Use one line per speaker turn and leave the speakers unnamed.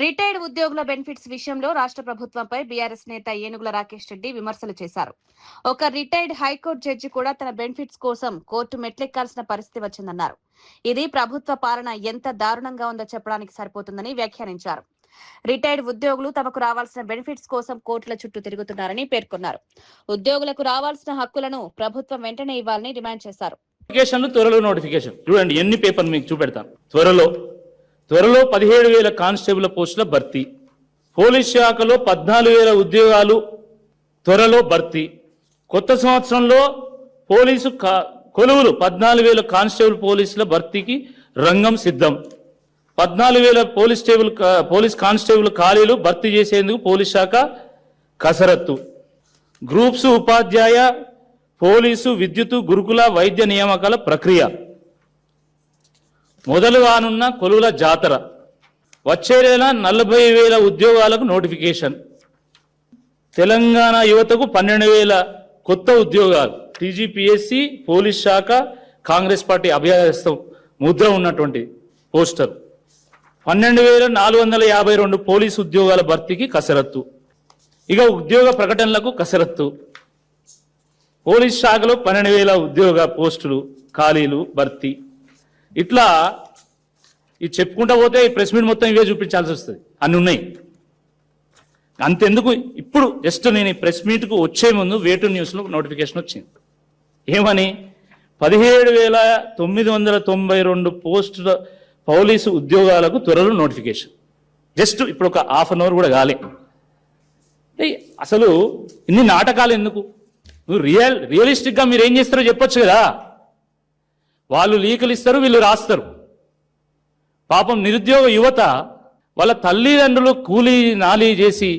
Retired ఉద్యోగుల benefits విషయంలో రాష్ట్ర ప్రభుత్వంపై బీఆర్ఎస్ నేత ఏనుగుల రాకేష్ రెడ్డి విమర్శలు చేశారు. ఒక రిటైర్డ్ హైకోర్టు జడ్జి కూడా తన బెనిఫిట్స్ కోసం కోర్టు మెట్లెక్కాల్సిన పరిస్థితి వచ్చిందన్నారు. ఇది ప్రభుత్వ పాలన ఎంత దారుణంగా ఉందో చెప్పడానికి సరిపోతుందని వ్యాఖ్యానించారు. రిటైర్డ్ ఉద్యోగులు తమకు రావాల్సిన బెనిఫిట్స్ కోసం కోర్టుల చుట్టూ తిరుగుతున్నారని పేర్కొన్నారు. ఉద్యోగులకు రావాల్సిన హక్కులను ప్రభుత్వం వెంటనే ఇవ్వాలని డిమాండ్ చేశారు.
త్వరలో నోటిఫికేషన్ చూడండి, ఎన్ని పేపర్ మీకు చూపెడతాను. త్వరలో 17,000 కానిస్టేబుల్ పోస్టుల భర్తీ, పోలీస్ శాఖలో 14,000 ఉద్యోగాలు త్వరలో భర్తీ, కొత్త సంవత్సరంలో పోలీసు కొలువులు 14,000 కానిస్టేబుల్ పోలీసుల భర్తీకి రంగం సిద్ధం, 14,000 పోలీస్ కానిస్టేబుల్ ఖాళీలు భర్తీ చేసేందుకు పోలీస్ శాఖ కసరత్తు, గ్రూప్స్ ఉపాధ్యాయ పోలీసు విద్యుత్ గురుకుల వైద్య నియామకాల ప్రక్రియ, మొదలు కానున్న కొలువుల జాతర, వచ్చే నెల 40,000 ఉద్యోగాలకు నోటిఫికేషన్, తెలంగాణ యువతకు 12,000 కొత్త ఉద్యోగాలు, టీజీపీఎస్సీ పోలీస్ శాఖ కాంగ్రెస్ పార్టీ అభ్యర్థం ముద్ర ఉన్నటువంటి పోస్టర్, 12,452 పోలీసు ఉద్యోగాల భర్తీకి కసరత్తు, ఇక ఉద్యోగ ప్రకటనలకు కసరత్తు, పోలీస్ శాఖలో 12,000 ఉద్యోగ పోస్టులు ఖాళీలు భర్తీ. ఇట్లా ఇది చెప్పుకుంటా పోతే ఈ ప్రెస్ మీట్ మొత్తం ఇవే చూపించాల్సి వస్తుంది, అన్ని ఉన్నాయి. అంతెందుకు, ఇప్పుడు జస్ట్ నేను ఈ ప్రెస్ మీట్కు వచ్చే ముందు వేటు న్యూస్లో నోటిఫికేషన్ వచ్చింది. ఏమని? 17,992 పోస్టుల పోలీసు ఉద్యోగాలకు త్వరలో నోటిఫికేషన్. జస్ట్ ఇప్పుడు ఒక హాఫ్ అన్ అవర్ కూడా కాలే. అసలు ఇన్ని నాటకాలు ఎందుకు? నువ్వు రియలిస్టిక్గా మీరు ఏం చేస్తారో చెప్పొచ్చు కదా. వాళ్ళు లీకులు ఇస్తారు, వీళ్ళు రాస్తారు. పాపం నిరుద్యోగ యువత వాళ్ళ తల్లిదండ్రులు కూలీ నాలీ చేసి